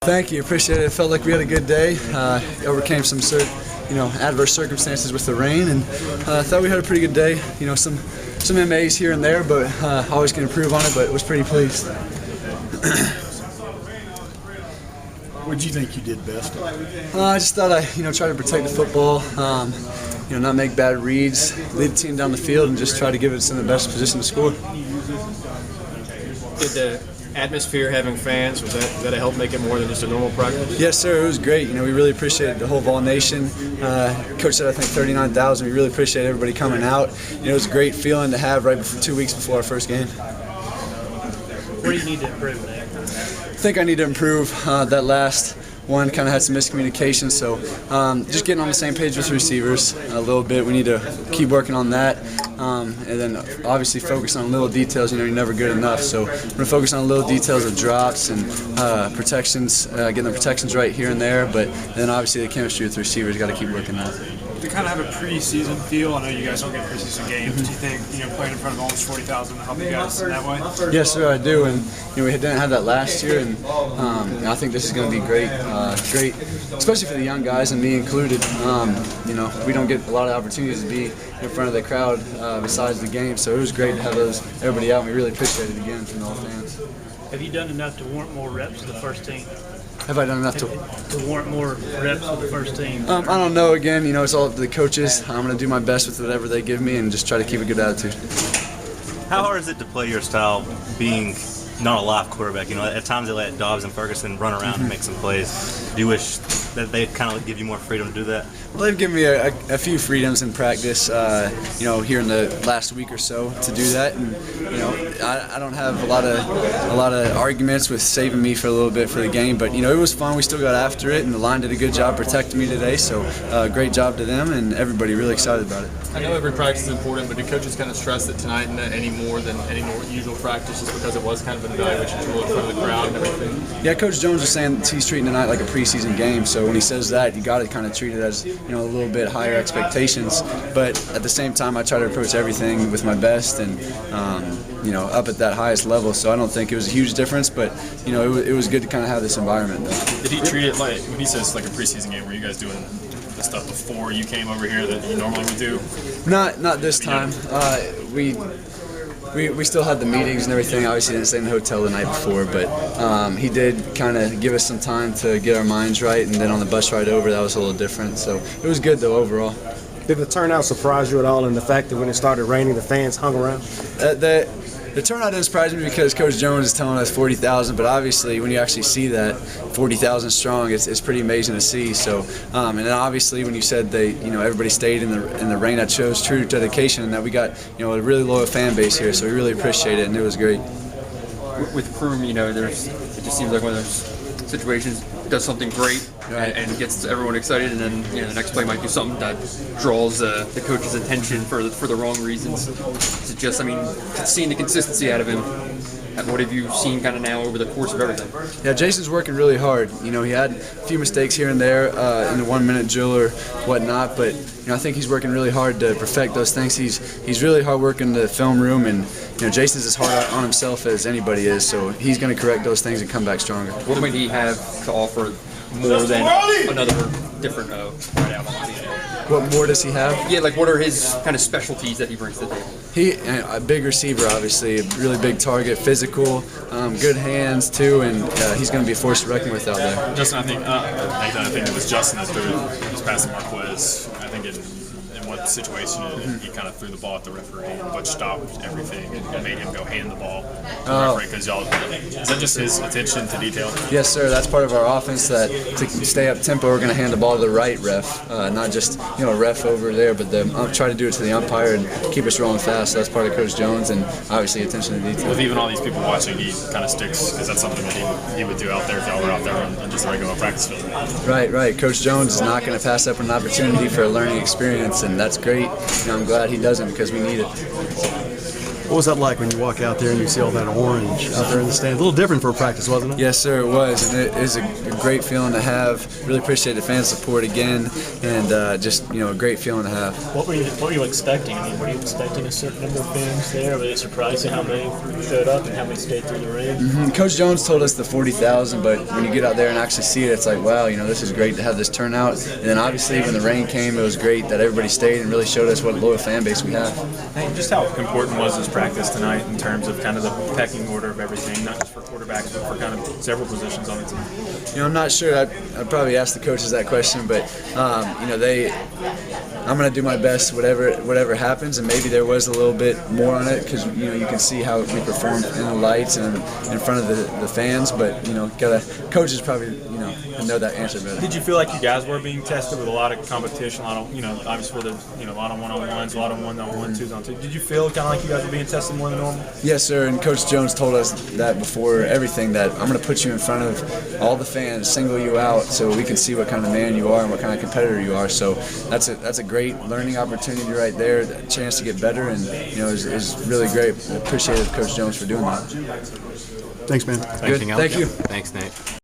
Thank you, appreciate it. It felt like we had a good day. Overcame some adverse circumstances with the rain, and I thought we had a pretty good day. Some MAs here and there, but always can improve on it. But was pretty pleased. What did you think you did best? I just thought I try to protect the football. Not make bad reads, lead the team down the field, and just try to give us in the best position to score. Did the atmosphere, having fans, was that a help make it more than just a normal practice? Yes, sir. It was great. We really appreciated the whole Vol Nation. Coach said I think 39,000. We really appreciate everybody coming out. It was a great feeling to have right before 2 weeks before our first game. What do you need to improve there? I think I need to improve. That last one kind of had some miscommunication, so just getting on the same page with the receivers a little bit. We need to keep working on that, and then obviously focus on little details. You're never good enough, so we're going to focus on little details of drops and protections, getting the protections right here and there, but then obviously the chemistry with the receivers, got to keep working that. To kind of have a preseason feel, I know you guys don't get preseason games. Do you think playing in front of almost 40,000 will help you guys in that way? Yes, sir, I do, and we didn't have that last year, and I think this is going to be great, especially for the young guys and me included. We don't get a lot of opportunities to be in front of the crowd besides the game, so it was great to have everybody out, and we really appreciate it again from all fans. Have you done enough to warrant more reps with the first team? Have I done enough to warrant more reps with the first team? I don't know. Again, it's all up to the coaches. I'm going to do my best with whatever they give me and just try to keep a good attitude. How hard is it to play your style being not a live quarterback? At times they let Dobbs and Ferguson run around and make some plays. Do you wish that they kind of give you more freedom to do that? Well, they've given me a few freedoms in practice, here in the last week or so to do that, and I don't have a lot of arguments with saving me for a little bit for the game, but it was fun. We still got after it, and the line did a good job protecting me today, so great job to them, and everybody really excited about it. I know every practice is important, but do coaches kind of stress it tonight any more than any usual practice, just because it was kind of an evaluation tool in front of the crowd and everything? Yeah, Coach Jones was saying that he's treating tonight like a preseason game, so when he says that, you got to kind of treat it as a little bit higher expectations, but at the same time I try to approach everything with my best and up at that highest level, so I don't think it was a huge difference, but it was good to kind of have this environment though. Did he treat it like, when he says like a preseason game, were you guys doing the stuff before you came over here that you normally would do? Not this time. We still had the meetings and everything. Obviously didn't stay in the hotel the night before, but he did kind of give us some time to get our minds right, and then on the bus ride over that was a little different, so it was good though overall. Did the turnout surprise you at all, in the fact that when it started raining the fans hung around? The turnout didn't surprise me because Coach Jones is telling us 40,000, but obviously when you actually see that 40,000 strong, it's pretty amazing to see. So, and then obviously when you said everybody stayed in the rain, that shows true dedication, and that we got a really loyal fan base here. So we really appreciate it, and it was great. With Peterman, it just seems like one of those situations, does something great and gets everyone excited, and then the next play might do something that draws the coach's attention for the wrong reasons. Is it just, seeing the consistency out of him, what have you seen kind of now over the course of everything? Yeah, Jason's working really hard. He had a few mistakes here and there in the 1 minute drill or whatnot, but I think he's working really hard to perfect those things. He's really hard working the film room, and Jason's as hard on himself as anybody is, so he's going to correct those things and come back stronger. What might he have to offer more than another different right out on the field? What more does he have? Yeah, what are his kind of specialties that he brings to the table? A big receiver, obviously, a really big target, physical, good hands too, and he's going to be a force to reckon with out there. Justin, I think it was Justin that was passing Marquez. I think in one situation he kind of threw the ball at the referee, but stopped everything and made him go hand the ball to the referee. Because is that just his attention to detail? Yes, sir. That's part of our offense. That to stay up tempo, we're going to hand the ball to the right ref, not just a ref over there, but try to do it to the umpire and keep us rolling fast. So that's part of Coach Jones, and obviously attention to detail. With even all these people watching, he kind of sticks. Is that something that he would do out there if y'all were out there on just a regular practice field? Right. Coach Jones is not going to pass up an opportunity for a learning experience, and that's great. I'm glad he doesn't, because we need it. What was that like when you walk out there and you see all that orange out there in the stands? A little different for a practice, wasn't it? Yes, sir, it was, and it is a great feeling to have. Really appreciate the fan support again, and just a great feeling to have. What were you expecting? I mean, were you expecting a certain number of fans there? Were it surprising how many showed up and how many stayed through the rain? Coach Jones told us the 40,000, but when you get out there and actually see it, it's like, wow, this is great to have this turnout. And then obviously when the rain came, it was great that everybody stayed and really showed us what a loyal fan base we have. Hey, just how important was this practice tonight in terms of kind of the pecking order of everything, not just for quarterbacks, but for kind of several positions on the team? I'm not sure. I'd probably ask the coaches that question, but I'm going to do my best, whatever happens, and maybe there was a little bit more on it because you can see how we performed in the lights and in front of the fans. But coaches probably know that answer better. Did you feel like you guys were being tested with a lot of competition, a lot of obviously there's a lot of one-on-ones, a lot of one-on-one, twos-on-two? Did you feel kind of like you guys were being tested more than normal? Yes, sir. And Coach Jones told us that before everything, that I'm going to put you in front of all the fans, single you out, so we can see what kind of man you are and what kind of competitor you are. So that's a great learning opportunity right there, a chance to get better, and is really great. I appreciate Coach Jones for doing that. Thanks, man. Good. Thank you. Thanks, Nate.